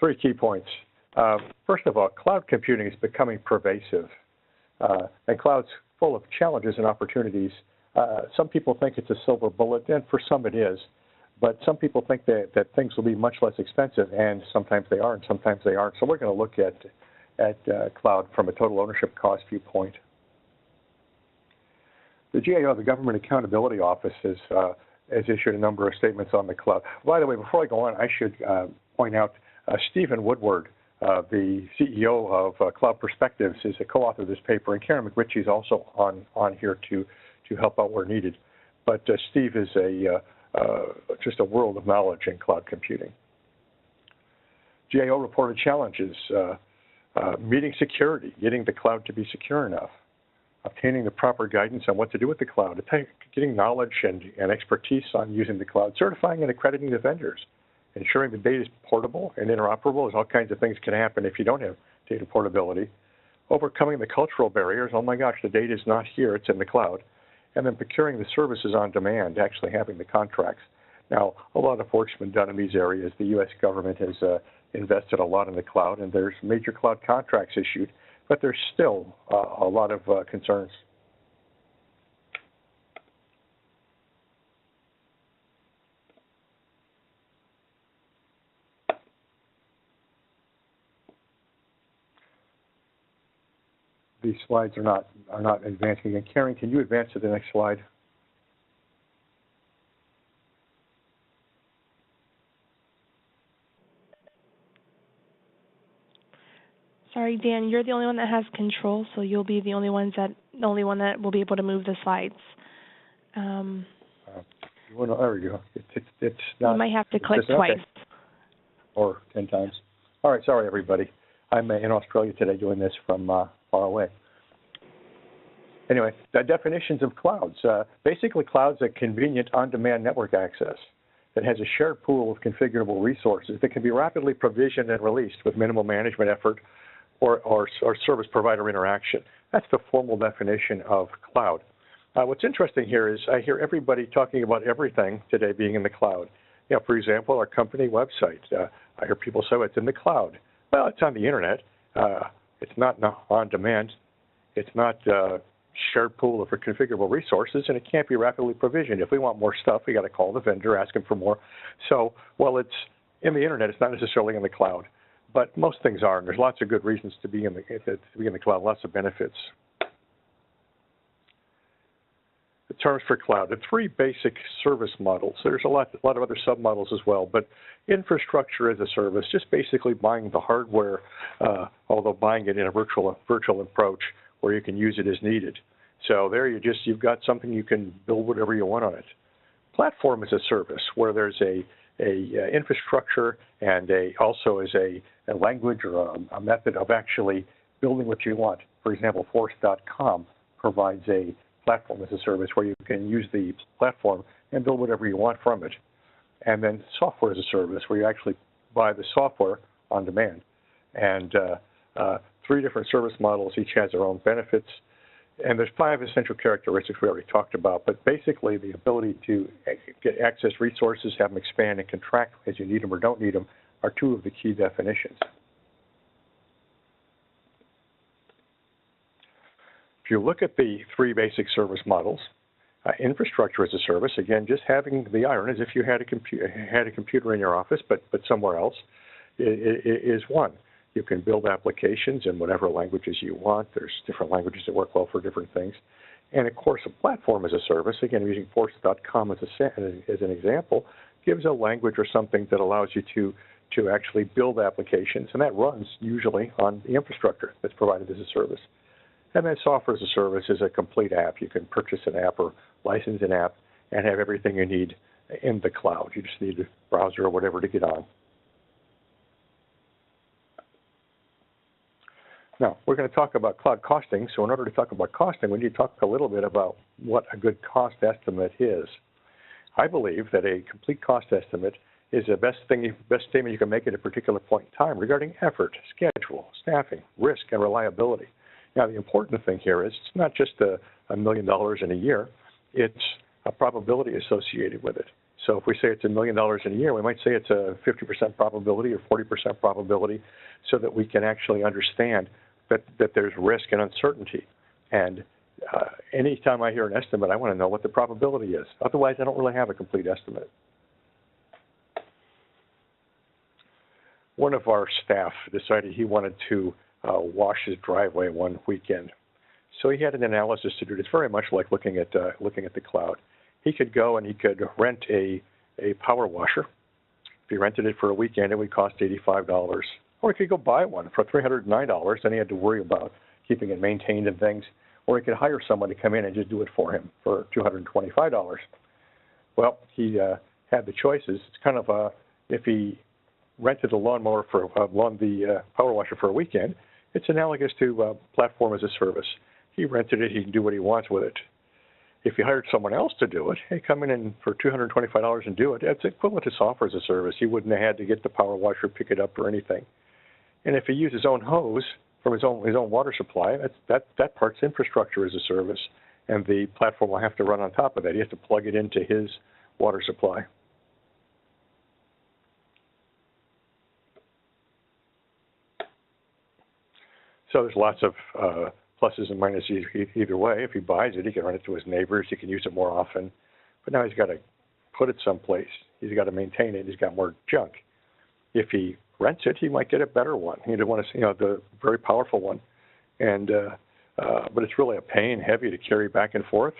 Three key points. First of all, cloud computing is becoming pervasive, and cloud's full of challenges and opportunities. Some people think it's a silver bullet, and for some it is. But some people think that things will be much less expensive, and sometimes they are, and sometimes they aren't. So we're going to look at cloud from a total ownership cost viewpoint. The GAO, the Government Accountability Office, has issued a number of statements on the cloud. By the way, before I go on, I should point out Stephen Woodward, the CEO of Cloud Perspectives, is a co-author of this paper, and Karen McRitchie is also on here to help out where needed. But Steve is just a world of knowledge in cloud computing. GAO reported challenges, meeting security, getting the cloud to be secure enough, obtaining the proper guidance on what to do with the cloud, getting knowledge and expertise on using the cloud, certifying and accrediting the vendors, ensuring the data is portable and interoperable, as all kinds of things can happen if you don't have data portability, overcoming the cultural barriers, oh my gosh, the data is not here, it's in the cloud, and then procuring the services on demand, actually having the contracts. Now, a lot of work's been done in these areas. The U.S. government has invested a lot in the cloud, and there's major cloud contracts issued, but there's still a lot of concerns. These slides are not advancing. And Karen, can you advance to the next slide? Sorry, Dan, you're the only one that has control, so you'll be the only one that will be able to move the slides. There we go. It's not. You might have to click twice. Okay. Or 10 times. All right, sorry everybody. I'm in Australia today doing this from far away. Anyway, the definitions of clouds. Basically, clouds are convenient on-demand network access that has a shared pool of configurable resources that can be rapidly provisioned and released with minimal management effort or service provider interaction. That's the formal definition of cloud. What's interesting here is I hear everybody talking about everything today being in the cloud. You know, for example, our company website. I hear people say it's in the cloud. Well, it's on the internet. It's not on demand. It's not shared pool of configurable resources, and it can't be rapidly provisioned. If we want more stuff, we got to call the vendor, ask him for more. So, while it's in the internet, it's not necessarily in the cloud, but most things are, and there's lots of good reasons to be in the cloud, lots of benefits. The terms for cloud, the three basic service models. There's a lot of other submodels as well, but infrastructure as a service, just basically buying the hardware, although buying it in a virtual approach where you can use it as needed. So there you've got something you can build whatever you want on it. Platform as a service, where there's a infrastructure and also is a language or a method of actually building what you want. For example, Force.com provides a platform as a service where you can use the platform and build whatever you want from it. And then software as a service, where you actually buy the software on demand. And three different service models, each has their own benefits. And there's 5 essential characteristics we already talked about, but basically the ability to access resources, have them expand and contract as you need them or don't need them, are 2 of the key definitions. If you look at the 3 basic service models, infrastructure as a service, again, just having the iron as if you had a computer in your office, but somewhere else, is one. You can build applications in whatever languages you want. There's different languages that work well for different things. And of course, a platform as a service, again, using Force.com as an example, gives a language or something that allows you to actually build applications, and that runs usually on the infrastructure that's provided as a service. And then software as a service is a complete app. You can purchase an app or license an app and have everything you need in the cloud. You just need a browser or whatever to get on. Now, we're going to talk about cloud costing. So in order to talk about costing, we need to talk a little bit about what a good cost estimate is. I believe that a complete cost estimate is the best statement you can make at a particular point in time regarding effort, schedule, staffing, risk, and reliability. Now, the important thing here is it's not just $1 million in a year. It's a probability associated with it. So if we say it's $1 million in a year, we might say it's a 50% probability or 40% probability, so that we can actually understand that there's risk and uncertainty. And anytime I hear an estimate, I want to know what the probability is. Otherwise, I don't really have a complete estimate. One of our staff decided he wanted to wash his driveway one weekend. So he had an analysis to do. It's very much like looking at the cloud. He could go and he could rent a power washer. If he rented it for a weekend, it would cost $85. Or he could go buy one for $309, then he had to worry about keeping it maintained and things. Or he could hire someone to come in and just do it for him for $225. Well, he had the choices. It's kind of if he rented a lawnmower the power washer for a weekend, it's analogous to platform as a service. He rented it, he can do what he wants with it. If you hired someone else to do it, hey, come in and for $225 and do it, it's equivalent to software as a service. He wouldn't have had to get the power washer, pick it up, or anything. And if he used his own hose from his own water supply, that part's infrastructure as a service, and the platform will have to run on top of that. He has to plug it into his water supply. So there's lots of pluses and minuses either way. If he buys it, he can run it to his neighbors. He can use it more often. But now he's got to put it someplace. He's got to maintain it. He's got more junk. If he rents it, he might get a better one. He doesn't want to, the very powerful one. And but it's really a pain, heavy to carry back and forth.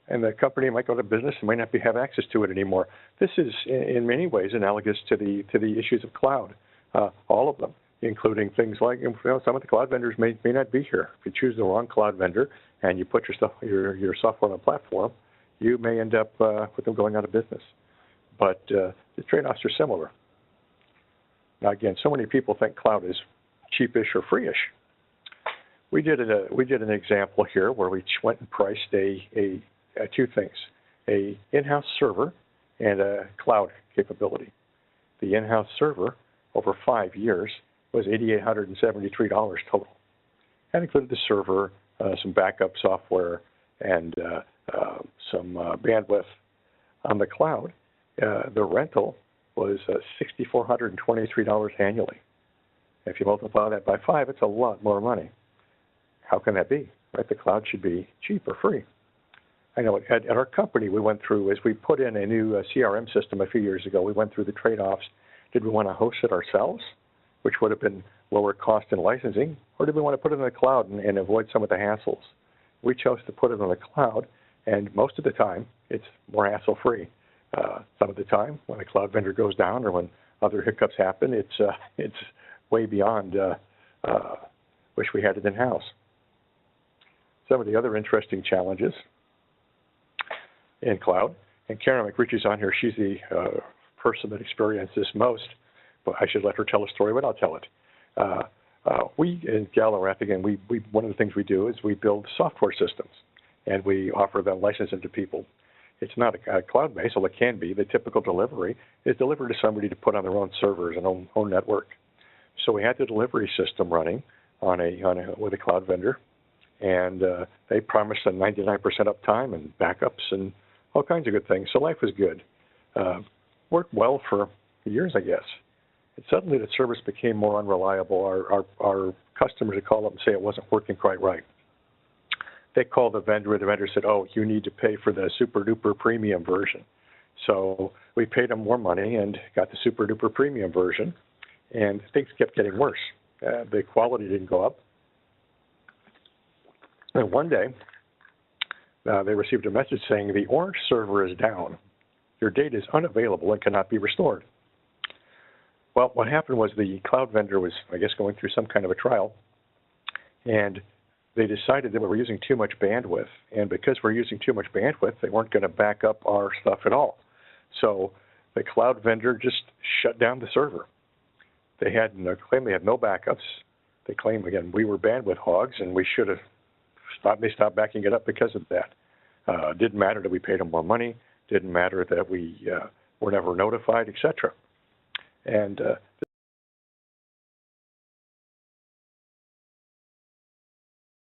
And the company might go to business and might not have access to it anymore. This is, in many ways, analogous to the issues of cloud, all of them, including things like some of the cloud vendors may not be here. If you choose the wrong cloud vendor and you put your software on a platform, you may end up with them going out of business. But the trade-offs are similar. Now, again, so many people think cloud is cheapish or free-ish. We did an example here where we went and priced two things: a in-house server and a cloud capability. The in-house server over 5 years was $8,873 total. That included the server, some backup software, and some bandwidth. On the cloud, the rental was $6,423 annually. If you multiply that by 5, it's a lot more money. How can that be? Right? The cloud should be cheap or free. I know at our company we went through, as we put in a new CRM system a few years ago, we went through the trade-offs. Did we want to host it ourselves, which would have been lower cost in licensing, or did we want to put it in the cloud and avoid some of the hassles? We chose to put it on the cloud, and most of the time it's more hassle-free. Some of the time, when a cloud vendor goes down or when other hiccups happen, it's way beyond wish we had it in-house. Some of the other interesting challenges in cloud, and Karen McRitchie's on here. She's the person that experienced this most, but I should let her tell a story, but I'll tell it. We in Galorath, again, we one of the things we do is we build software systems, and we offer them licensing to people. It's not a cloud-based, although it can be. The typical delivery is delivered to somebody to put on their own servers and own network. So we had the delivery system running with a cloud vendor, and they promised a 99% uptime and backups and all kinds of good things. So life was good. Worked well for years, I guess. And suddenly the service became more unreliable. Our customers would call up and say it wasn't working quite right. They called the vendor said, oh, you need to pay for the super-duper premium version. So we paid them more money and got the super-duper premium version, and things kept getting worse. The quality didn't go up. And one day, they received a message saying, the orange server is down. Your data is unavailable and cannot be restored. Well, what happened was the cloud vendor was, I guess, going through some kind of a trial, and they decided that we were using too much bandwidth. And because we're using too much bandwidth, they weren't going to back up our stuff at all. So the cloud vendor just shut down the server. They claimed they had no backups. They claimed, again, we were bandwidth hogs, and we should have they stopped backing it up because of that. Didn't matter that we paid them more money. Didn't matter that we were never notified, etc. And